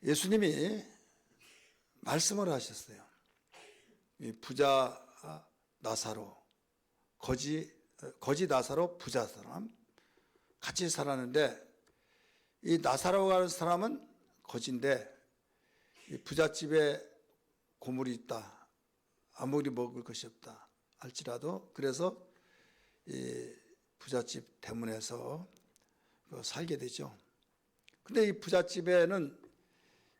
예수님이 말씀을 하셨어요. 이 부자 나사로, 거지 나사로, 부자 사람 같이 살았는데, 이 나사로라는 사람은 거지인데 이 부잣집에 고물이 있다, 아무리 먹을 것이 없다 할지라도 그래서 이 부잣집 대문에서 살게 되죠. 근데 이 부잣집에는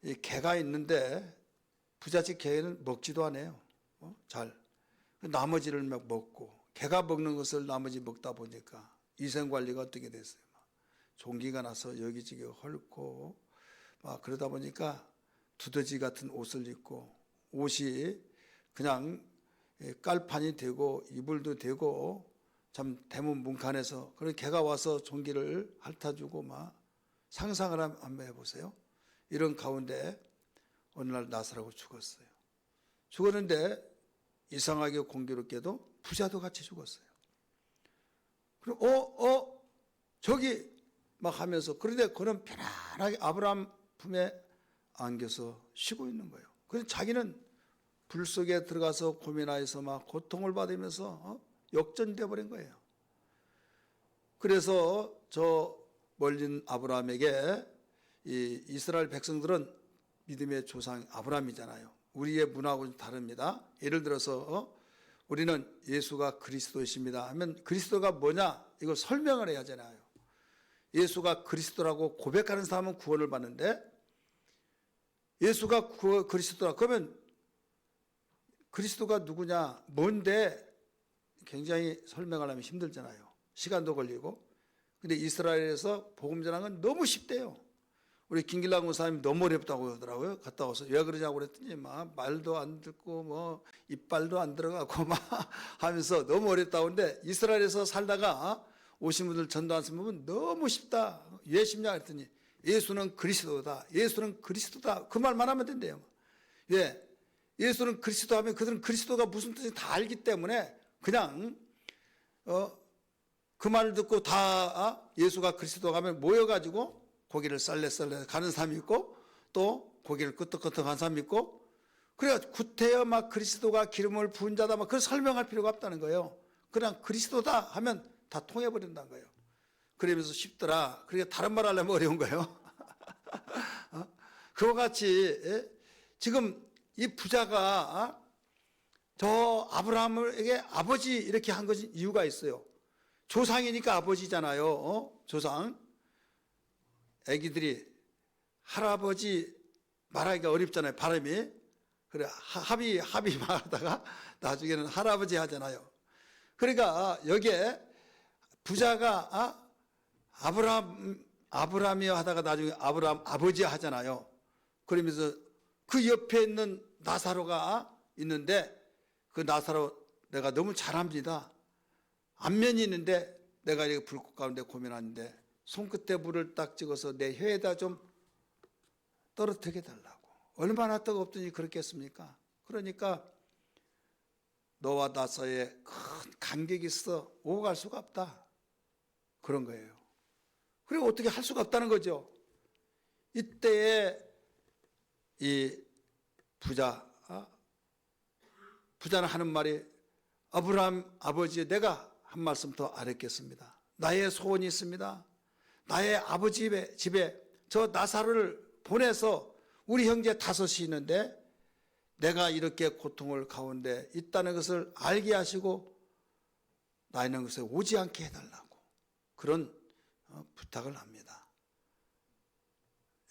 이 개가 있는데 부잣집 개는 먹지도 않아요. 잘. 나머지를 막 먹고, 개가 먹는 것을 나머지 먹다 보니까 위생관리가 어떻게 됐어요. 종기가 나서 여기저기 헐고 막 그러다 보니까 두더지 같은 옷을 입고, 옷이 그냥 깔판이 되고 이불도 되고 참 대문 문간에서 그런 개가 와서 종기를 핥아주고 막, 상상을 한번 해보세요. 이런 가운데 어느 날 나사로가 죽었어요. 죽었는데 이상하게 공교롭게도 부자도 같이 죽었어요. 그럼 저기 막 하면서, 그런데 그는 편안하게 아브라함 품에 안겨서 쉬고 있는 거예요. 그래서 자기는 불 속에 들어가서 고민하여서 막 고통을 받으면서 역전돼 버린 거예요. 그래서 저 멀린 아브라함에게 이 이스라엘 백성들은 믿음의 조상 아브라함이잖아요. 우리의 문화하고는 다릅니다. 예를 들어서 우리는 예수가 그리스도이십니다 하면 그리스도가 뭐냐 이걸 설명을 해야 하잖아요. 예수가 그리스도라고 고백하는 사람은 구원을 받는데, 예수가 그리스도라 그러면 그리스도가 누구냐, 뭔데, 굉장히 설명하려면 힘들잖아요. 시간도 걸리고. 근데 이스라엘에서 복음 전하는 건 너무 쉽대요. 우리 김길랑 목사님이 너무 어렵다고 하더라고요. 갔다 와서 왜 그러냐고 그랬더니 막 말도 안 듣고 뭐 이빨도 안 들어가고 막 하면서 너무 어렵다고 하는데, 이스라엘에서 살다가 오신 분들 전도하시는 분은 너무 쉽다. 왜 쉽냐 그랬더니 예수는 그리스도다. 예수는 그리스도다. 그 말만 하면 된대요. 왜? 예수는 그리스도 하면 그들은 그리스도가 무슨 뜻인지 다 알기 때문에 그냥 그 말을 듣고 다 예수가 그리스도가 하면 모여가지고 고기를 쌀래쌀래 가는 사람이 있고, 또 고기를 끄떡끄떡 한 사람이 있고, 그래야 구태여 막 그리스도가 기름을 부은 자다 막 그걸 설명할 필요가 없다는 거예요. 그냥 그리스도다 하면 다 통해버린다는 거예요. 그러면서 쉽더라. 그러니까 다른 말 하려면 어려운 거예요. 그와 같이 지금 이 부자가 저 아브라함에게 아버지 이렇게 한 것이 이유가 있어요. 조상이니까 아버지잖아요. 조상. 애기들이 할아버지 말하기가 어렵잖아요. 발음이. 그래 합의 말하다가 나중에는 할아버지 하잖아요. 그러니까 여기에 부자가 아브라함이요 하다가 나중에 아브라함 아버지 하잖아요. 그러면서 그 옆에 있는 나사로가 있는데, 그 나사로 내가 너무 잘합니다. 안면이 있는데 내가 이렇게 불꽃 가운데 고민하는데 손끝에 물을 딱 찍어서 내 혀에다 좀 떨어뜨리게 달라고. 얼마나 뜨겁더니 그렇겠습니까? 그러니까 너와 나 사이에 큰 간격이 있어 오고 갈 수가 없다. 그런 거예요. 그리고 어떻게 할 수가 없다는 거죠. 이때에 이 부자는 하는 말이, 아브라함 아버지 내가 한 말씀 더 아뢰겠습니다. 나의 소원이 있습니다. 나의 아버지 집에 저 나사로를 보내서 우리 형제 5이 있는데 내가 이렇게 고통을 가운데 있다는 것을 알게 하시고 나 있는 곳에 오지 않게 해달라고 그런 부탁을 합니다.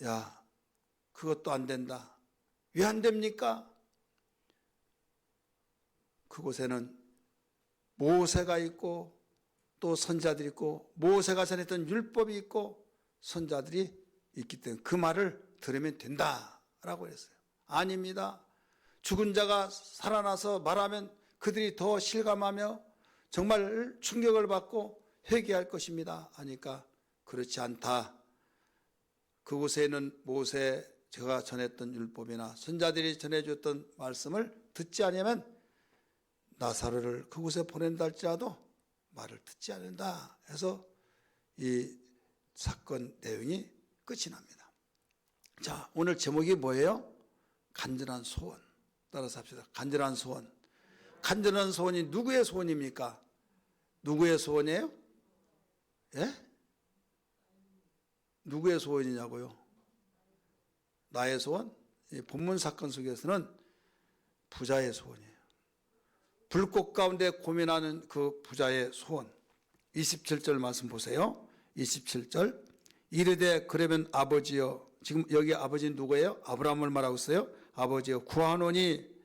야, 그것도 안 된다. 왜 안 됩니까? 그곳에는 모세가 있고 또 선자들이 있고, 모세가 전했던 율법이 있고 선자들이 있기 때문에 그 말을 들으면 된다라고 했어요. 아닙니다. 죽은 자가 살아나서 말하면 그들이 더 실감하며 정말 충격을 받고 회개할 것입니다 하니까 그렇지 않다. 그곳에는 제가 전했던 율법이나 선자들이 전해줬던 말씀을 듣지 않으면 나사로를 그곳에 보낸다 할지라도 말을 듣지 않는다 해서 이 사건 내용이 끝이 납니다. 자, 오늘 제목이 뭐예요? 간절한 소원. 따라서 합시다. 간절한 소원. 간절한 소원이 누구의 소원입니까? 누구의 소원이에요? 예? 누구의 소원이냐고요? 나의 소원? 이 본문 사건 속에서는 부자의 소원이에요. 불꽃 가운데 고민하는 그 부자의 소원. 27절 말씀 보세요. 27절. 이르되 그러면 아버지여, 지금 여기 아버지는 누구예요? 아브라함을 말하고 있어요. 아버지여 구하노니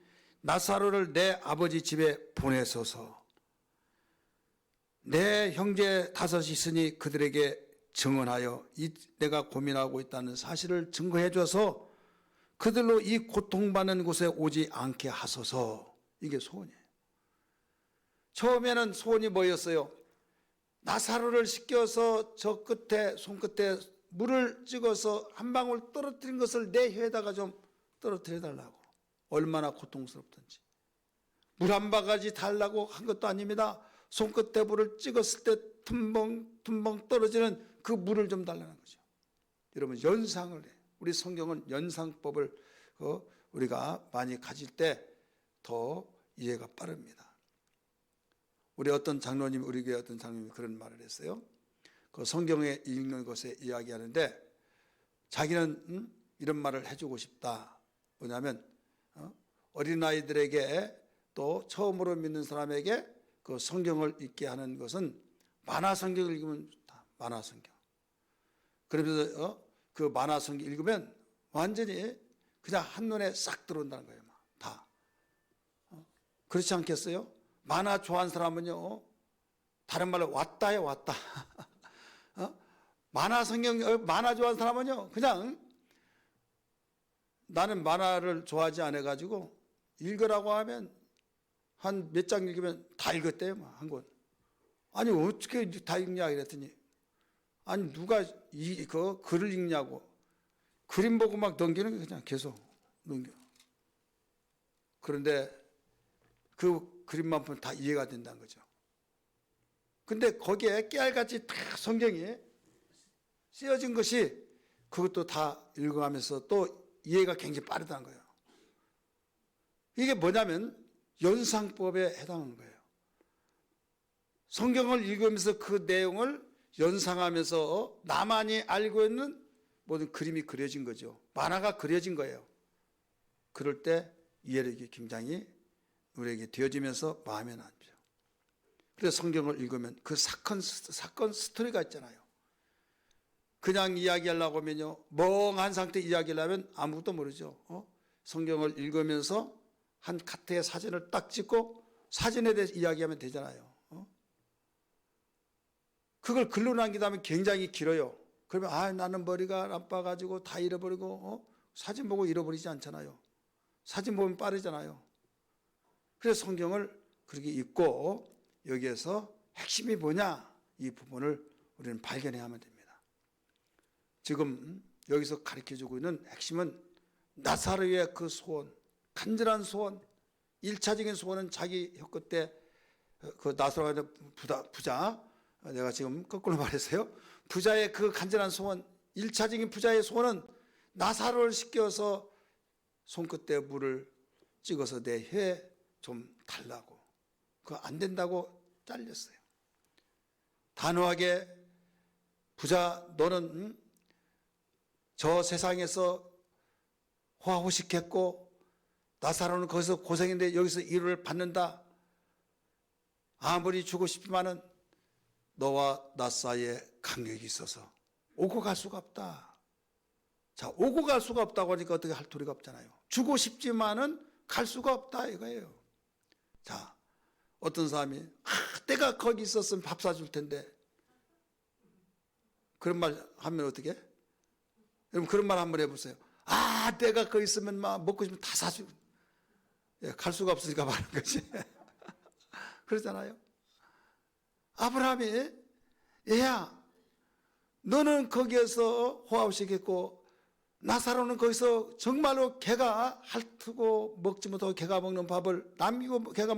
나사로를 내 아버지 집에 보내소서. 내 형제 5이 있으니 그들에게 증언하여 내가 고민하고 있다는 사실을 증거해 줘서 그들로 이 고통받는 곳에 오지 않게 하소서. 이게 소원이에요. 처음에는 소원이 뭐였어요? 나사로를 씻겨서 저 끝에 손끝에 물을 찍어서 한 방울 떨어뜨린 것을 내 혀에다가 좀 떨어뜨려 달라고. 얼마나 고통스럽던지. 물 한 바가지 달라고 한 것도 아닙니다. 손끝에 물을 찍었을 때 tum벙 떨어지는 그 물을 좀 달라는 거죠. 여러분 연상을 해. 우리 성경은 연상법을 우리가 많이 가질 때 더 이해가 빠릅니다. 우리 어떤 장로님, 우리 교회 어떤 장로님이 그런 말을 했어요. 그 성경에 읽는 것에 이야기하는데 자기는 이런 말을 해주고 싶다. 뭐냐면 어린아이들에게 또 처음으로 믿는 사람에게 그 성경을 읽게 하는 것은 만화 성경을 읽으면 좋다. 만화 성경. 그러면서 그 만화 성경 읽으면 완전히 그냥 한눈에 싹 들어온다는 거예요. 다. 그렇지 않겠어요? 만화 좋아하는 사람은요, 다른 말로 왔다에 왔다. 만화 성경, 만화 좋아하는 사람은요, 그냥 나는 만화를 좋아하지 않아가지고 읽으라고 하면 한 몇 장 읽으면 다 읽었대요, 한 권. 아니, 어떻게 다 읽냐, 그랬더니. 아니, 누가 그 글을 읽냐고. 그림 보고 막 넘기는 게 그냥 계속 넘겨. 그런데 그 그림만 보면 다 이해가 된다는 거죠. 근데 거기에 깨알같이 다 성경이 쓰여진 것이 그것도 다 읽어가면서 또 이해가 굉장히 빠르다는 거예요. 이게 뭐냐면 연상법에 해당하는 거예요. 성경을 읽으면서 그 내용을 연상하면서 나만이 알고 있는 모든 그림이 그려진 거죠. 만화가 그려진 거예요. 그럴 때 이해력이 굉장히 우리에게 되어지면서 마음에 남죠. 그래서 성경을 읽으면 그 사건 스토리가 있잖아요. 그냥 이야기하려고 하면요, 멍한 상태 이야기하려면 아무것도 모르죠. 성경을 읽으면서 한 카트의 사진을 딱 찍고 사진에 대해서 이야기하면 되잖아요. 그걸 글로 남기다면 굉장히 길어요. 그러면 나는 머리가 나빠가지고 다 잃어버리고 사진 보고 잃어버리지 않잖아요. 사진 보면 빠르잖아요. 그래서 성경을 그렇게 읽고 여기에서 핵심이 뭐냐, 이 부분을 우리는 발견해야 하면 됩니다. 지금 여기서 가르쳐주고 있는 핵심은 나사로의 그 소원, 간절한 소원, 1차적인 소원은 자기 혀끝 때 그 나사로가 부자, 내가 지금 거꾸로 말했어요. 부자의 그 간절한 소원, 1차적인 부자의 소원은 나사로를 씻겨서 손끝에 물을 찍어서 내 혀에 좀 달라고. 그거 안 된다고 잘렸어요. 단호하게 부자 너는 저 세상에서 호화호식했고 나사로는 거기서 고생했는데 여기서 위로를 받는다. 아무리 주고 싶지만은 너와 나 사이에 간격이 있어서 오고 갈 수가 없다. 자, 오고 갈 수가 없다고 하니까 어떻게 할 도리가 없잖아요. 주고 싶지만은 갈 수가 없다 이거예요. 자, 어떤 사람이 내가 거기 있었으면 밥 사줄 텐데 그런 말 하면 어떻게? 여러분 그런 말 한번 해보세요. 내가 거기 있으면 막 먹고 싶으면 다 사주고. 갈 수가 없으니까 말하는 거지. 그러잖아요. 아브라함이 얘야 너는 거기에서 호화호식했고 나사로는 거기서 정말로 개가 핥고 먹지 못하고 개가 먹는 밥을 남기고 개가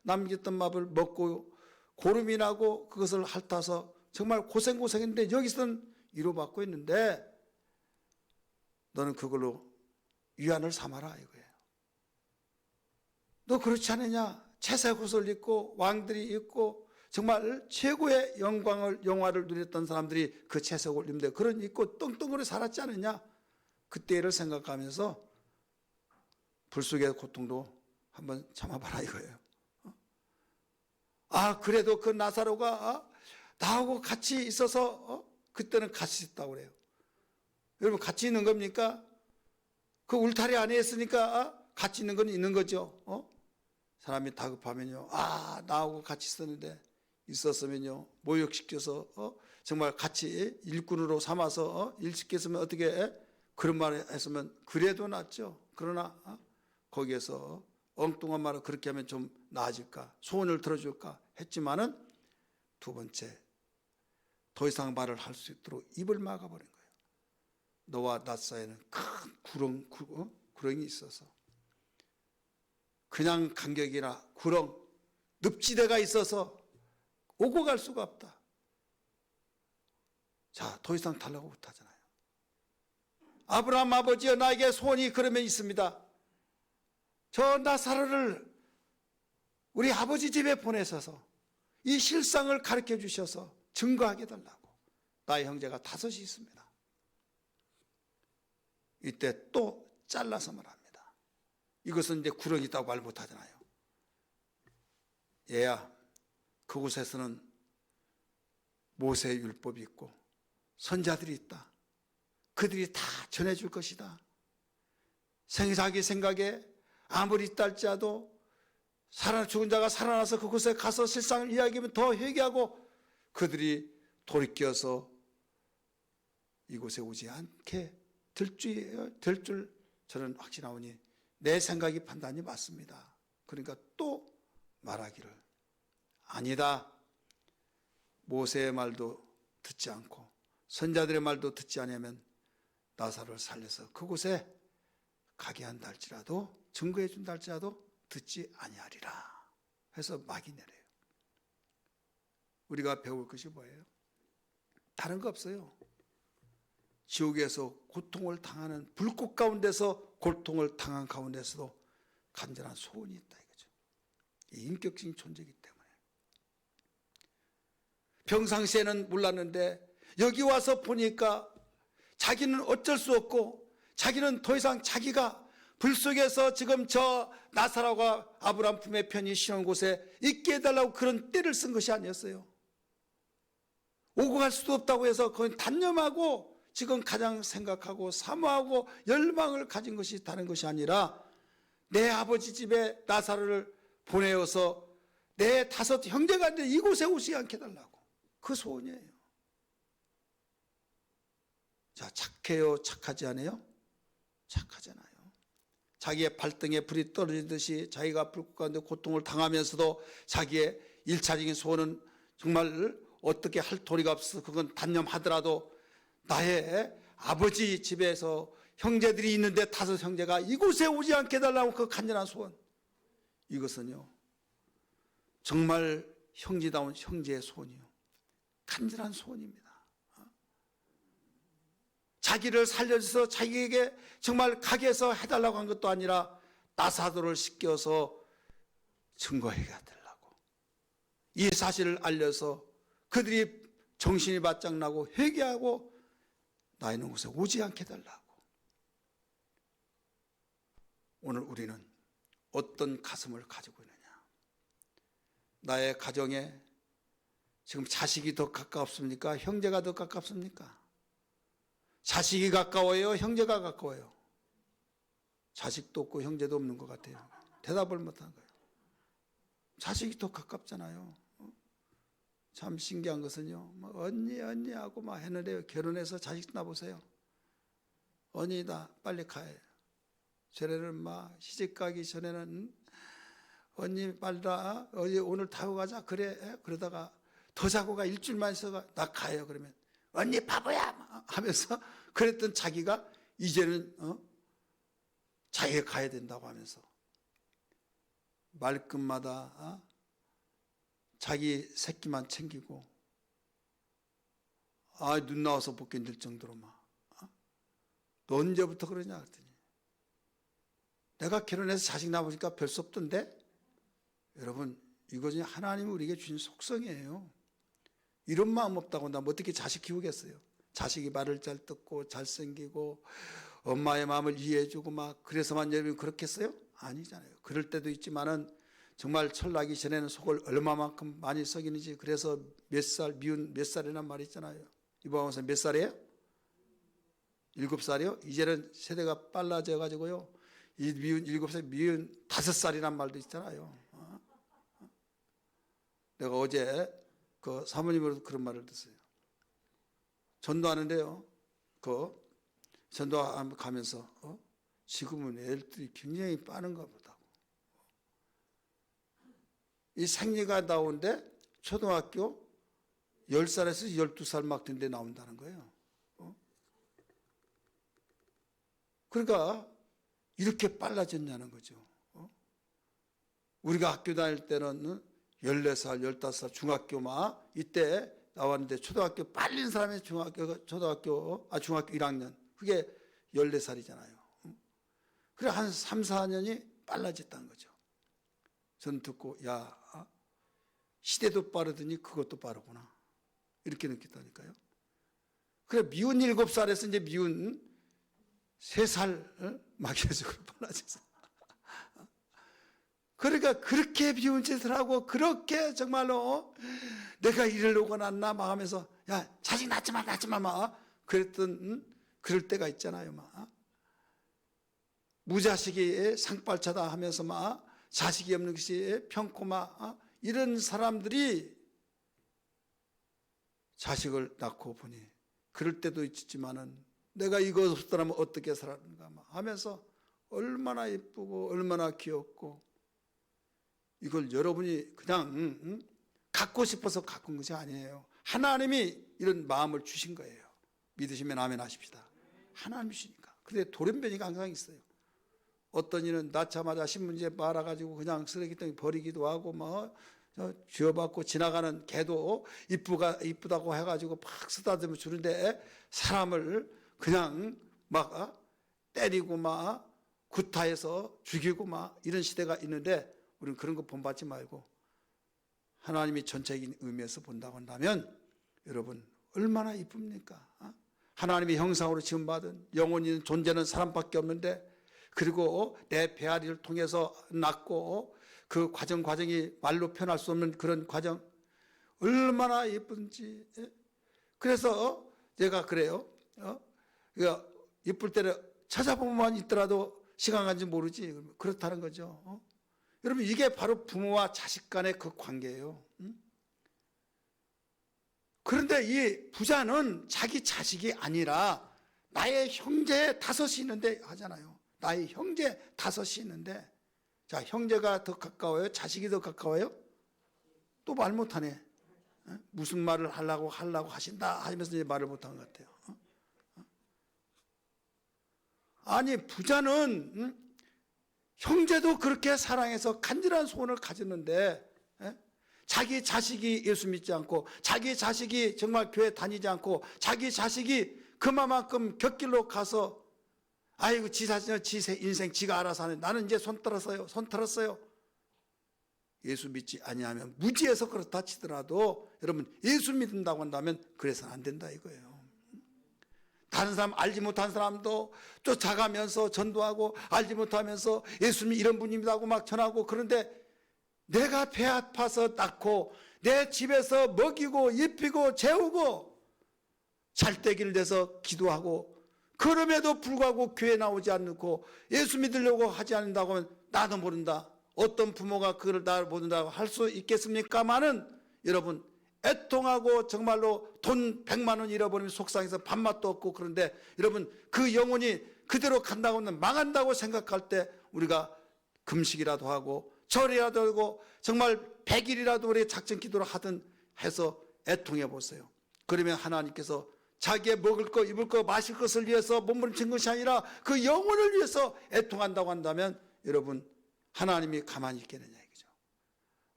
남겼던 밥을 먹고 고름이 나고 그것을 핥아서 정말 고생했는데 여기서는 위로받고 있는데 너는 그걸로 위안을 삼아라 이거예요. 너 그렇지 않느냐? 채색 옷을 입고 왕들이 입고 정말 최고의 영화를 누렸던 사람들이 그 채색 옷을 입는데 그런 입고 떵떵거리 살았지 않느냐? 그때를 생각하면서 불속의 고통도 한번 참아봐라 이거예요. 그래도 그 나사로가 나하고 같이 있어서 그때는 같이 있다고 그래요. 여러분 같이 있는 겁니까? 그 울타리 안에 있으니까 같이 있는 건 있는 거죠. 사람이 다급하면요. 나하고 같이 있었으면요. 모욕시켜서 정말 같이 일꾼으로 삼아서 일시켰으면 어떻게 그런 말을 했으면 그래도 낫죠. 그러나 거기에서 엉뚱한 말을 그렇게 하면 좀 나아질까, 소원을 들어줄까 했지만은 두 번째 더 이상 말을 할 수 있도록 입을 막아버린 거예요. 너와 나 사이에는 큰 구렁이 있어서 그냥 간격이나 구렁, 늪지대가 있어서 오고 갈 수가 없다. 자, 더 이상 달라고 못하잖아요. 아브라함 아버지여 나에게 소원이 그러면 있습니다. 저 나사로를 우리 아버지 집에 보내셔서 이 실상을 가르쳐 주셔서 증거하게 해달라고. 나의 형제가 5이 있습니다. 이때 또 잘라서 말합니다. 이것은 이제 구렁이 있다고 말 못하잖아요. 얘야, 그곳에서는 모세의 율법이 있고 선자들이 있다. 그들이 다 전해줄 것이다. 자기 생각에 아무리 있다 할지라도 죽은 자가 살아나서 그곳에 가서 실상을 이야기하면 더 회개하고 그들이 돌이켜서 이곳에 오지 않게 될 줄 저는 확신하오니 내 생각이 판단이 맞습니다. 그러니까 또 말하기를 아니다. 모세의 말도 듣지 않고 선자들의 말도 듣지 않으면 나사로를 살려서 그곳에 가게 한다 할지라도 증거해 준다 할지라도 듣지 아니하리라 해서 막이 내려요. 우리가 배울 것이 뭐예요? 다른 거 없어요. 지옥에서 고통을 당하는 불꽃 가운데서 고통을 당한 가운데서도 간절한 소원이 있다 이거죠. 이 인격적인 존재이기 때문에. 평상시에는 몰랐는데 여기 와서 보니까 자기는 어쩔 수 없고 자기는 더 이상 자기가 불 속에서 지금 저 나사로가 아브라함 품에 편히 쉬는 곳에 있게 해달라고 그런 떼를 쓴 것이 아니었어요. 오고 갈 수도 없다고 해서 그건 단념하고 지금 가장 생각하고 사모하고 열망을 가진 것이 다른 것이 아니라 내 아버지 집에 나사로를 보내어서 내 5 형제가 있는데 이곳에 오지 않게 해달라고. 그 소원이에요. 자, 착해요? 착하지 않아요? 착하잖아요. 자기의 발등에 불이 떨어지듯이 자기가 불꽃 가운데 고통을 당하면서도 자기의 1차적인 소원은 정말 어떻게 할 도리가 없어 그건 단념하더라도 나의 아버지 집에서 형제들이 있는데 5 형제가 이곳에 오지 않게 해달라고 그 간절한 소원, 이것은요 정말 형제다운 형제의 소원이요 간절한 소원입니다. 자기를 살려줘서 자기에게 정말 가게 해서 해달라고 한 것도 아니라 나사로를 시켜서 증거해 해달라고, 이 사실을 알려서 그들이 정신이 바짝 나고 회개하고 나 있는 곳에 오지 않게 해달라고. 오늘 우리는 어떤 가슴을 가지고 있느냐? 나의 가정에 지금 자식이 더 가깝습니까? 형제가 더 가깝습니까? 자식이 가까워요? 형제가 가까워요? 자식도 없고 형제도 없는 것 같아요. 대답을 못한 거예요. 자식이 더 가깝잖아요. 참 신기한 것은요, 언니 하고 막 했는데요, 결혼해서 자식 낳아보세요. 언니다 빨리 가요. 전에는 막 시집 가기 전에는 언니 빨리라, 오늘 타고 가자 그래. 그러다가 더 자고 가 일주일만 있어가 나 가요. 그러면 언니 바보야 하면서 그랬던 자기가 이제는 자기가 가야 된다고 하면서 말끝마다 자기 새끼만 챙기고 눈 나와서 못 견딜 정도로 막 너 언제부터 그러냐 그랬더니 내가 결혼해서 자식 낳으니까 별 수 없던데. 여러분, 이것이 하나님이 우리에게 주신 속성이에요. 이런 마음 없다고 나면 어떻게 자식 키우겠어요? 자식이 말을 잘 듣고 잘생기고 엄마의 마음을 이해해주고 막 그래서만 여러분이 그렇겠어요? 아니잖아요. 그럴 때도 있지만은 정말 철나기 전에는 속을 얼마만큼 많이 썩이는지. 그래서 몇 살, 미운 몇 살이란 말이 있잖아요. 이번 원사 몇 살이에요? 7살이요? 이제는 세대가 빨라져 가지고요. 이 미운 7살, 미운 5살이란 말도 있잖아요. 내가 어제 그 사모님으로도 그런 말을 듣어요. 전도하는데요. 전도하면서 지금은 애들이 굉장히 빠른가 보다고. 이 생리가 나오는데 초등학교 10살에서 12살 막 된 데 나온다는 거예요. 그러니까 이렇게 빨라졌냐는 거죠. 우리가 학교 다닐 때는 14살, 15살 중학교 막 이때 나왔는데 초등학교 빨린 사람이 중학교 1학년 그게 14살이잖아요. 그래 한 3, 4년이 빨라졌다는 거죠. 저는 듣고 야 시대도 빠르더니 그것도 빠르구나 이렇게 느꼈다니까요. 그래 미운 7살에서 이제 미운 3살 마귀적으로 빨라져서 그러니까 그렇게 비운 짓을 하고 그렇게 정말로 내가 이러려고 났나 막 하면서 야 자식 낳지 마 막 그랬던 그럴 때가 있잖아요. 막 무자식이 상팔차다 하면서 막 자식이 없는 것이 평코 막 이런 사람들이 자식을 낳고 보니 그럴 때도 있지만은 내가 이거 없더라면 어떻게 살았는가 막 하면서 얼마나 예쁘고 얼마나 귀엽고 이걸 여러분이 그냥 갖고 싶어서 갖고 것이 아니에요. 하나님이 이런 마음을 주신 거예요. 믿으시면 아멘 하십시다. 하나님이 주시니까. 근데 돌연변이가 항상 있어요. 어떤 이는 낳자마자 신문지에 말아가지고 그냥 쓰레기통에 버리기도 하고 뭐 쥐어받고 지나가는 개도 이쁘다고 해가지고 막 쓰다듬어 주는데 사람을 그냥 막 때리고 막 구타해서 죽이고 막 이런 시대가 있는데 우리는 그런 거 본받지 말고 하나님이 전체적인 의미에서 본다고 한다면 여러분 얼마나 이쁩니까? 하나님의 형상으로 지음받은 영혼이 있는 존재는 사람밖에 없는데 그리고 내 배아리를 통해서 낳고 그 과정이 말로 표현할 수 없는 그런 과정 얼마나 예쁜지. 그래서 제가 그래요. 예쁠 때는 찾아보면 있더라도 시간 간지 모르지. 그렇다는 거죠. 여러분 이게 바로 부모와 자식 간의 그 관계예요. 그런데 이 부자는 자기 자식이 아니라 나의 형제 5이 있는데 하잖아요. 나의 형제 5이 있는데 자 형제가 더 가까워요? 자식이 더 가까워요? 또 말 못하네. 무슨 말을 하려고 하신다 하면서 이제 말을 못한 것 같아요. 아니 부자는 형제도 그렇게 사랑해서 간절한 소원을 가졌는데 자기 자식이 예수 믿지 않고 자기 자식이 정말 교회 다니지 않고 자기 자식이 그만큼 곁길로 가서 아이고 지 인생 지가 알아서 하네. 나는 이제 손 털었어요. 예수 믿지 아니하면 무지해서 그렇다 치더라도 여러분 예수 믿는다고 한다면 그래서는 안 된다 이거예요. 다른 사람 알지 못한 사람도 쫓아가면서 전도하고 알지 못하면서 예수님 이런 분입니다고 막 전하고 그런데 내가 배 아파서 낳고 내 집에서 먹이고 입히고 재우고 잘때기를 내서 기도하고 그럼에도 불구하고 교회 나오지 않고 예수 믿으려고 하지 않는다고 하면 나도 모른다. 어떤 부모가 그걸 나를 모른다고 할 수 있겠습니까마는 여러분 애통하고 정말로 돈 100만 원 잃어버리면 속상해서 밥맛도 없고 그런데 여러분 그 영혼이 그대로 간다고 하면 망한다고 생각할 때 우리가 금식이라도 하고 절이라도 하고 정말 100일이라도 우리 작전 기도를 하든 해서 애통해 보세요. 그러면 하나님께서 자기의 먹을 것, 입을 것, 마실 것을 위해서 몸부림친 것이 아니라 그 영혼을 위해서 애통한다고 한다면 여러분 하나님이 가만히 있겠느냐 이거죠.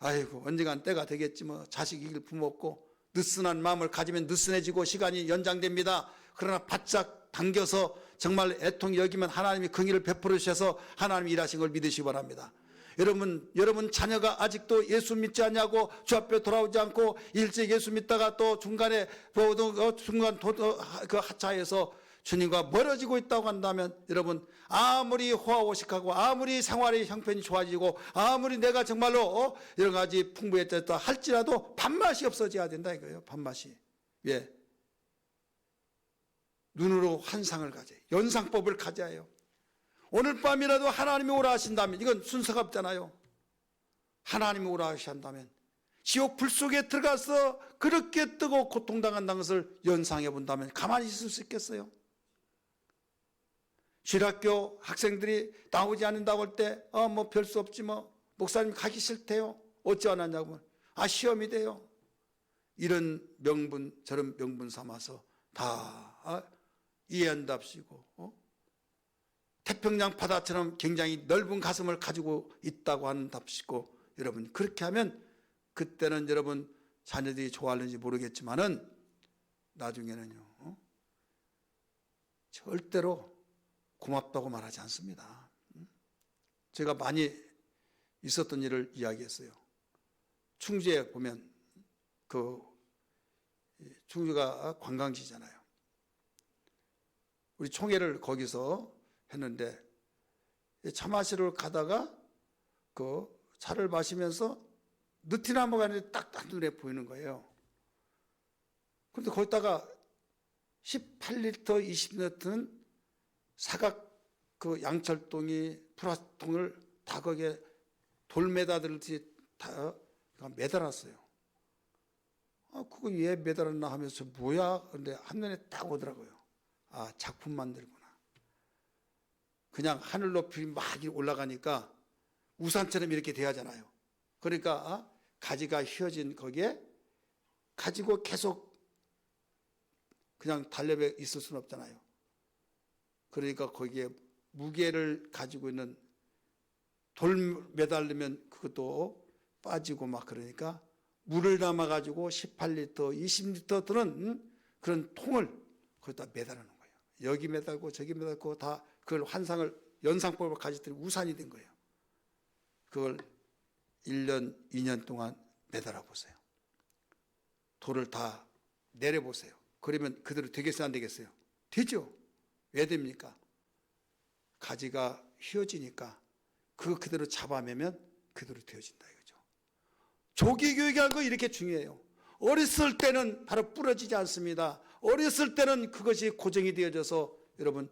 아이고 언젠간 때가 되겠지 뭐 자식 이길 부모 없고 느슨한 마음을 가지면 느슨해지고 시간이 연장됩니다. 그러나 바짝 당겨서 정말 애통히 여기면 하나님이 긍휼을 베풀어 주셔서 하나님이 일하신 걸 믿으시기 바랍니다. 여러분 자녀가 아직도 예수 믿지 않냐고 주 앞에 돌아오지 않고 일찍 예수 믿다가 또 중간에 그 하차해서 주님과 멀어지고 있다고 한다면 여러분 아무리 호화호식하고 아무리 생활의 형편이 좋아지고 아무리 내가 정말로 여러 가지 풍부했다 할지라도 밥맛이 없어져야 된다 이거예요. 밥맛이. 왜? 눈으로 환상을 가져요. 연상법을 가져야 해요. 오늘 밤이라도 하나님이 오라 하신다면 이건 순서가 없잖아요. 하나님이 오라 하신다면 지옥 불 속에 들어가서 그렇게 뜨고 고통당한다는 것을 연상해 본다면 가만히 있을 수 있겠어요? 주일학교 학생들이 나오지 않는다고 할 때 뭐 별 수 없지 뭐 목사님 가기 싫대요. 어찌 안 하냐고. 시험이 돼요. 이런 명분 저런 명분 삼아서 다 이해한답시고 태평양 바다처럼 굉장히 넓은 가슴을 가지고 있다고 한답시고 여러분 그렇게 하면 그때는 여러분 자녀들이 좋아하는지 모르겠지만은 나중에는요 절대로 고맙다고 말하지 않습니다. 제가 많이 있었던 일을 이야기했어요. 충주에 보면 그 충주가 관광지잖아요. 우리 총회를 거기서 했는데 차 마시러 가다가 그 차를 마시면서 느티나무가 있는데 딱 눈에 보이는 거예요. 그런데 거기다가 18리터, 20리터는 사각 그 양철동이 플라스틱통을 다 거기에 돌매다들듯이 다 매달았어요. 그거 왜 매달았나 하면서 뭐야? 근데 한눈에 딱 오더라고요. 작품 만들구나. 그냥 하늘 높이 막 올라가니까 우산처럼 이렇게 돼야잖아요. 그러니까 가지가 휘어진 거기에 가지고 계속 그냥 달려배 있을 수는 없잖아요. 그러니까 거기에 무게를 가지고 있는 돌 매달리면 그것도 빠지고 막 그러니까 물을 담아가지고 18리터, 20리터 드는 그런 통을 거기다 매달아놓은 거예요. 여기 매달고 저기 매달고 다 그걸 환상을 연상법을 가졌더니 우산이 된 거예요. 그걸 1년, 2년 동안 매달아 보세요. 돌을 다 내려보세요. 그러면 그대로 되겠어요, 안 되겠어요? 되죠. 왜 됩니까? 가지가 휘어지니까 그거 그대로 잡아매면 그대로 되어진다 이거죠. 조기 교육이라는 거 이렇게 중요해요. 어렸을 때는 바로 부러지지 않습니다. 어렸을 때는 그것이 고정이 되어져서 여러분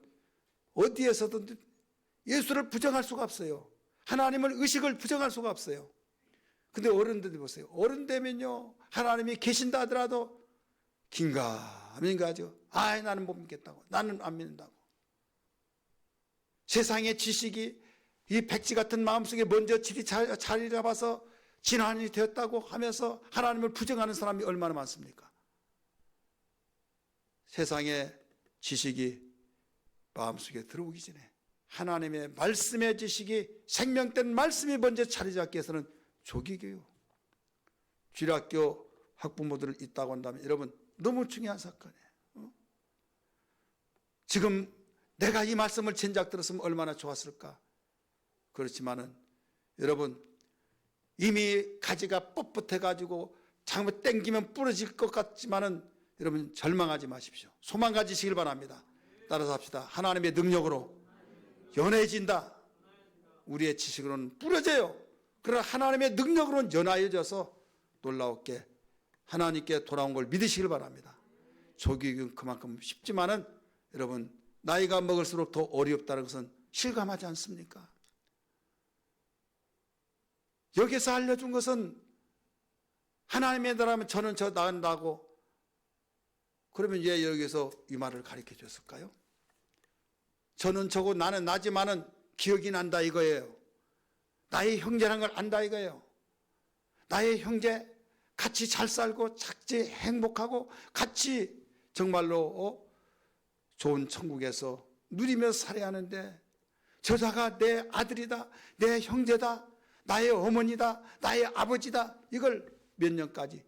어디에서든 예수를 부정할 수가 없어요. 하나님을 의식을 부정할 수가 없어요. 근데 어른들 보세요. 어른 되면요 하나님이 계신다 하더라도 긴가민가하죠. 나는 못 믿겠다고. 나는 안 믿는다고. 세상의 지식이 이 백지 같은 마음속에 먼저 자리 잡아서 진환이 되었다고 하면서 하나님을 부정하는 사람이 얼마나 많습니까? 세상의 지식이 마음속에 들어오기 전에 하나님의 말씀의 지식이 생명된 말씀이 먼저 자리 잡기 위해서는 조기교육, 주일학교 학부모들 있다고 한다면 여러분 너무 중요한 사건이에요. 지금 내가 이 말씀을 진작 들었으면 얼마나 좋았을까. 그렇지만은 여러분 이미 가지가 뻣뻣해 가지고 잘못 땡기면 부러질 것 같지만은 여러분 절망하지 마십시오. 소망 가지시길 바랍니다. 따라서 합시다. 하나님의 능력으로 연해진다. 우리의 지식으로는 부러져요. 그러나 하나님의 능력으로는 연하여져서 놀라웠게 하나님께 돌아온 걸 믿으시길 바랍니다. 조기교육은 그만큼 쉽지만은 여러분 나이가 먹을수록 더 어렵다는 것은 실감하지 않습니까? 여기서 알려준 것은 하나님의 나라면 저는 저 나간다고 그러면 왜 여기서 이 말을 가르쳐 줬을까요? 저는 저고 나는 나지만은 기억이 난다 이거예요. 나의 형제라는 걸 안다 이거예요. 나의 형제 같이 잘 살고 같이 행복하고 같이 정말로 좋은 천국에서 누리며 살아야 하는데 저자가 내 아들이다, 내 형제다, 나의 어머니다, 나의 아버지다 이걸 몇 년까지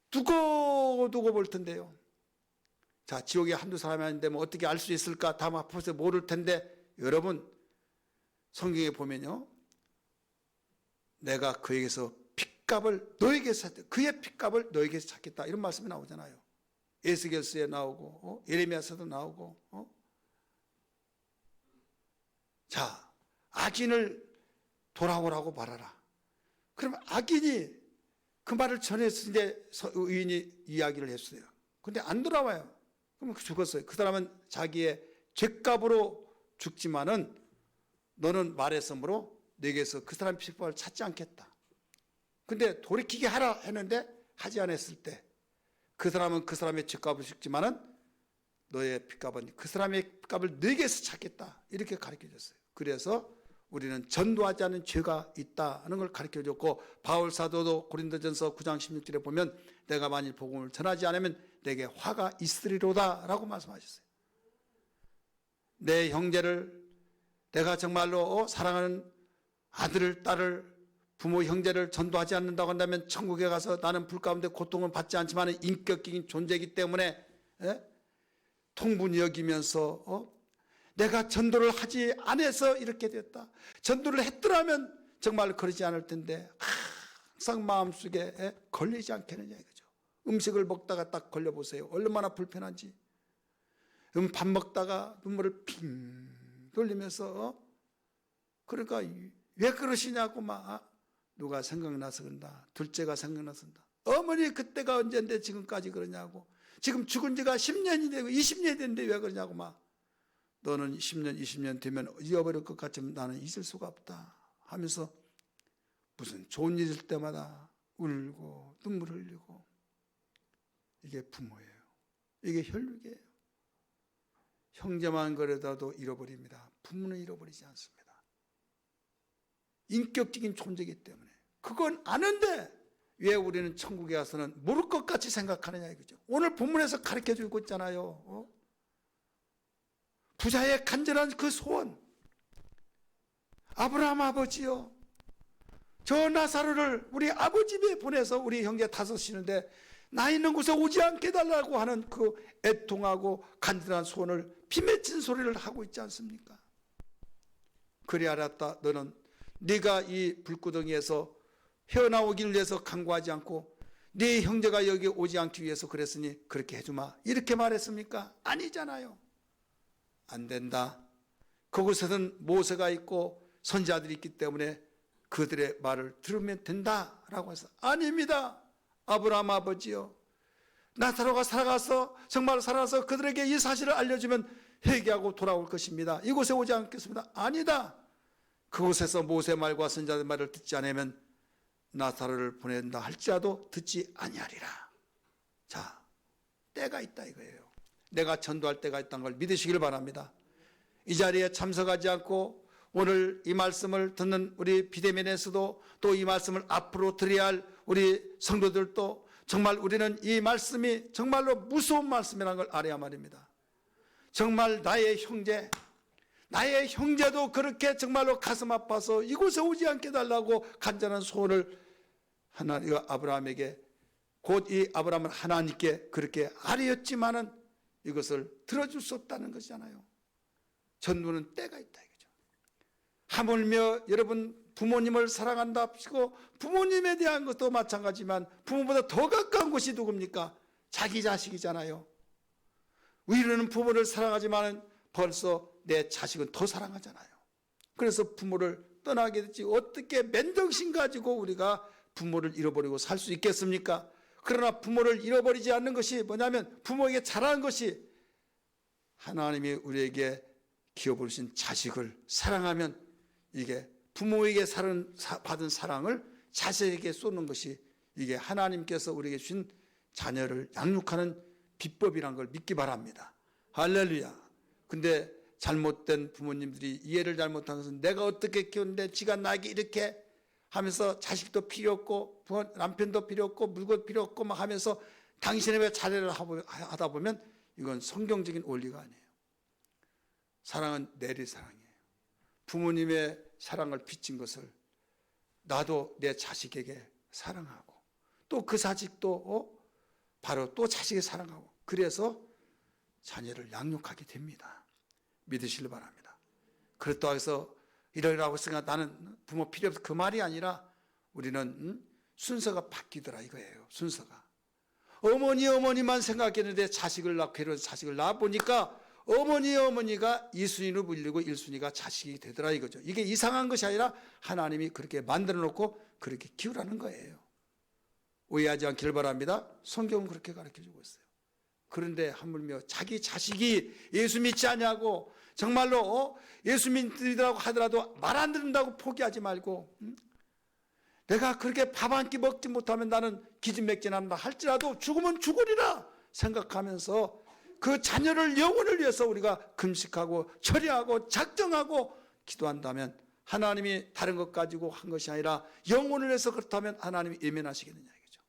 두고 볼 텐데요. 자, 지옥에 한두 사람이 아닌데 뭐 어떻게 알 수 있을까? 다 아파서 모를 텐데, 여러분 성경에 보면요, 내가 그에게서 핏값을 너에게서 그의 핏값을 너에게서 찾겠다, 이런 말씀이 나오잖아요. 에스겔서에 나오고 예레미야서도 나오고. 자, 악인을 돌아오라고 말하라. 그러면 악인이 그 말을 전했을 때 의인이 이야기를 했어요. 근데 안 돌아와요. 그러면 죽었어요. 그 사람은 자기의 죄값으로 죽지만은 너는 말했으므로 내게서 그 사람 핏값을 찾지 않겠다. 근데 돌이키게 하라 했는데 하지 않았을 때 그 사람은 그 사람의 죄값을 죽지만은 너의 핏값은 그 사람의 핏값을 너에게서 찾겠다, 이렇게 가르쳐 줬어요. 그래서 우리는 전도하지 않은 죄가 있다는 걸 가르쳐 줬고, 바울 사도도 고린도전서 9장 16절에 보면 내가 만일 복음을 전하지 않으면 내게 화가 있으리로다 라고 말씀하셨어요. 내 형제를, 내가 정말로 사랑하는 아들을, 딸을, 부모, 형제를 전도하지 않는다고 한다면 천국에 가서 나는 불 가운데 고통을 받지 않지만 인격적인 존재이기 때문에 통분이 여기면서 내가 전도를 하지 않아서 이렇게 됐다, 전도를 했더라면 정말 그러지 않을 텐데 항상 마음속에 걸리지 않겠느냐 이거죠. 음식을 먹다가 딱 걸려보세요. 얼마나 불편한지. 밥 먹다가 눈물을 핑 돌리면서 그러니까 왜 그러시냐고 막 누가 생각나서 그런다, 둘째가 생각나서 그런다, 어머니 그때가 언젠데 지금까지 그러냐고, 지금 죽은 지가 10년이 되고 20년이 됐는데 왜 그러냐고 막, 너는 10년 20년 되면 잊어버릴 것 같지만 나는 잊을 수가 없다 하면서 무슨 좋은 일 있을 때마다 울고 눈물 흘리고. 이게 부모예요. 이게 혈육이에요. 형제만 그러다도 잃어버립니다. 부모는 잃어버리지 않습니다. 인격적인 존재이기 때문에. 그건 아는데 왜 우리는 천국에 가서는 모를 것 같이 생각하느냐 이거죠. 오늘 본문에서 가르쳐주고 있잖아요. 부자의 간절한 그 소원. 아브라함 아버지요, 저 나사로를 우리 아버지 집에 보내서 우리 형제 5이는데 나 있는 곳에 오지 않게 해달라고 하는 그 애통하고 간절한 소원을 비맺힌 소리를 하고 있지 않습니까? 그리 알았다, 너는 네가 이 불구덩이에서 헤어나오기를 위해서 간구하지 않고 네 형제가 여기 오지 않기 위해서 그랬으니 그렇게 해주마, 이렇게 말했습니까? 아니잖아요. 안 된다. 그곳에는 모세가 있고 선지자들이 있기 때문에 그들의 말을 들으면 된다라고 해서, 아닙니다. 아브라함 아버지요, 나사로가 살아가서 정말 살아서 그들에게 이 사실을 알려주면 회개하고 돌아올 것입니다. 이곳에 오지 않겠습니다. 아니다. 그곳에서 모세 말과 선지자들 말을 듣지 않으면 나사로를 보낸다 할지라도 듣지 아니하리라. 자, 때가 있다 이거예요. 내가 전도할 때가 있다는 걸 믿으시길 바랍니다. 이 자리에 참석하지 않고 오늘 이 말씀을 듣는 우리 비대면에서도 또 이 말씀을 앞으로 들어야 할 우리 성도들도 정말 우리는 이 말씀이 정말로 무서운 말씀이라는 걸 알아야 말입니다. 정말 나의 형제도 그렇게 정말로 가슴 아파서 이곳에 오지 않게 달라고 간절한 소원을 하나님 아브라함에게, 곧 이 아브라함은 하나님께 그렇게 아뢰었지만은 이것을 들어줄 수 없다는 것이잖아요. 전도는 때가 있다 이거죠. 하물며 여러분 부모님을 사랑한다 하시고 부모님에 대한 것도 마찬가지지만 부모보다 더 가까운 것이 누굽니까? 자기 자식이잖아요. 우리는 부모를 사랑하지만 벌써 내 자식은 더 사랑하잖아요. 그래서 부모를 떠나게 됐지 어떻게 맨정신 가지고 우리가 부모를 잃어버리고 살 수 있겠습니까? 그러나 부모를 잃어버리지 않는 것이 뭐냐면 부모에게 잘하는 것이 하나님이 우리에게 기어부르신 자식을 사랑하면 이게 부모에게 받은 사랑을 자식에게 쏟는 것이 이게 하나님께서 우리에게 주신 자녀를 양육하는 비법이란 걸 믿기 바랍니다. 할렐루야. 근데 잘못된 부모님들이 이해를 잘못한 것은 내가 어떻게 키웠는데 지가 나에게 이렇게 하면서 자식도 필요 없고 남편도 필요 없고 물건도 필요 없고 막 하면서 당신이 왜 자례를 하다 보면 이건 성경적인 원리가 아니에요. 사랑은 내리사랑이에요. 부모님의 사랑을 빚진 것을 나도 내 자식에게 사랑하고 또 그 자식도 바로 또 자식을 사랑하고, 그래서 자녀를 양육하게 됩니다. 믿으시길 바랍니다. 그렇다고 해서 이러이러하고 있으니까 나는 부모 필요 없어, 그 말이 아니라 우리는 순서가 바뀌더라 이거예요. 순서가 어머니만 생각했는데 자식을 낳고 이런 자식을 낳아보니까 어머니가 2순위로 불리고 1순위가 자식이 되더라 이거죠. 이게 이상한 것이 아니라 하나님이 그렇게 만들어 놓고 그렇게 키우라는 거예요. 오해하지 않기를 바랍니다. 성경은 그렇게 가르쳐주고 있어요. 그런데 하물며 자기 자식이 예수 믿지 않냐고, 정말로 예수 믿으라고 하더라도 말 안 듣는다고 포기하지 말고, 내가 그렇게 밥 한 끼 먹지 못하면 나는 기진맥진한다 할지라도 죽으면 죽으리라 생각하면서 그 자녀를 영혼을 위해서 우리가 금식하고 처리하고 작정하고 기도한다면 하나님이 다른 것 가지고 한 것이 아니라 영혼을 위해서 그렇다면 하나님이 예면하시겠느냐 이거죠.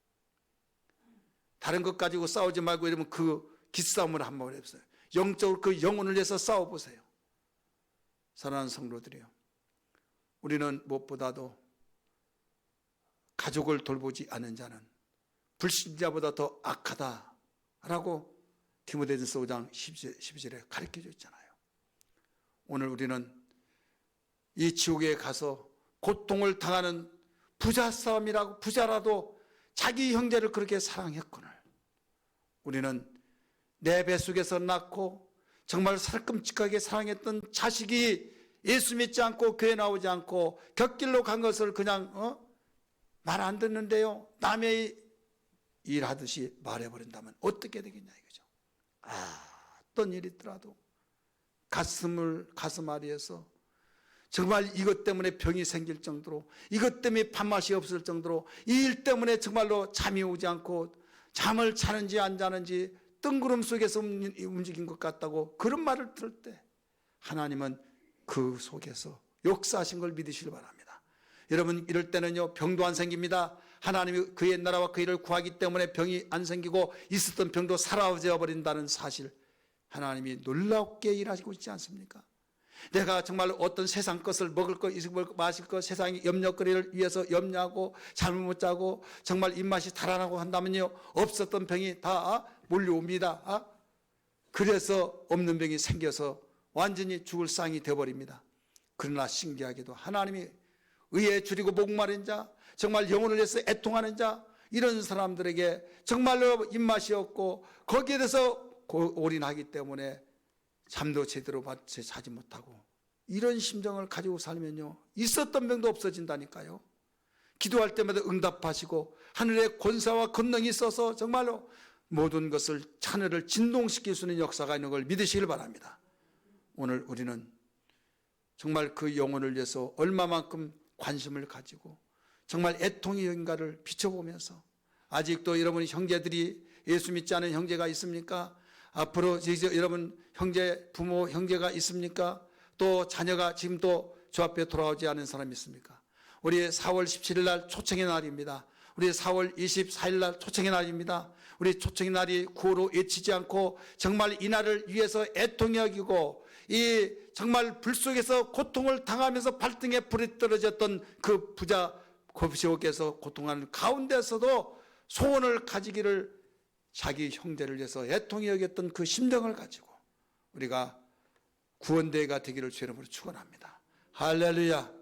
다른 것 가지고 싸우지 말고 이러면 그 기싸움을 한번 해보세요. 영적으로 그 영혼을 위해서 싸워보세요. 사랑하는 성도들이요, 우리는 무엇보다도 가족을 돌보지 않은 자는 불신자보다 더 악하다라고 디모데전서 5장 12절에 가르쳐져 있잖아요. 오늘 우리는 이 지옥에 가서 고통을 당하는 부자라도 자기 형제를 그렇게 사랑했거늘 우리는 내 뱃속에서 낳고 정말 살끔찍하게 사랑했던 자식이 예수 믿지 않고 교회 나오지 않고 곁길로 간 것을 그냥 말 안 듣는데요, 남의 일하듯이 말해버린다면 어떻게 되겠냐 이거죠. 어떤 일이 있더라도 가슴 아리에서 정말 이것 때문에 병이 생길 정도로, 이것 때문에 밥맛이 없을 정도로, 이 일 때문에 정말로 잠이 오지 않고 잠을 자는지 안 자는지 뜬구름 속에서 움직인 것 같다고 그런 말을 들을 때 하나님은 그 속에서 역사하신 걸 믿으시길 바랍니다. 여러분, 이럴 때는요 병도 안 생깁니다. 하나님이 그의 나라와 그 일을 구하기 때문에 병이 안 생기고 있었던 병도 사라져 버린다는 사실, 하나님이 놀랍게 일하시고 있지 않습니까? 내가 정말 어떤 세상 것을 먹을 것, 마실 것, 세상의 염려거리를 위해서 염려하고 잠을 못 자고 정말 입맛이 달아나고 한다면요 없었던 병이 다 몰려옵니다. 그래서 없는 병이 생겨서 완전히 죽을 상이 되어버립니다. 그러나 신기하게도 하나님이 의에 줄이고 목마른 자, 정말 영혼을 위해서 애통하는 자, 이런 사람들에게 정말로 입맛이 없고 거기에 대해서 올인하기 때문에 잠도 제대로 자지 못하고 이런 심정을 가지고 살면요 있었던 병도 없어진다니까요. 기도할 때마다 응답하시고 하늘의 권세와 권능이 있어서 정말로 모든 것을 하늘을 진동시킬 수 있는 역사가 있는 걸 믿으시길 바랍니다. 오늘 우리는 정말 그 영혼을 위해서 얼마만큼 관심을 가지고 정말 애통의 영가를 비춰보면서, 아직도 여러분의 형제들이 예수 믿지 않은 형제가 있습니까? 앞으로 여러분 부모 형제가 있습니까? 또 자녀가 지금 또 주 앞에 돌아오지 않은 사람이 있습니까? 우리 4월 17일 날 초청의 날입니다. 우리 4월 24일 날 초청의 날입니다. 우리 초청의 날이 구호로 외치지 않고 정말 이 날을 위해서 애통히 여기고 이 정말 불 속에서 고통을 당하면서 발등에 불이 떨어졌던 그 부자 고시옥에서 고통하는 가운데서도 소원을 가지기를, 자기 형제를 위해서 애통히 여겼던 그 심정을 가지고 우리가 구원대회가 되기를 주의 이름으로 축원합니다. 할렐루야.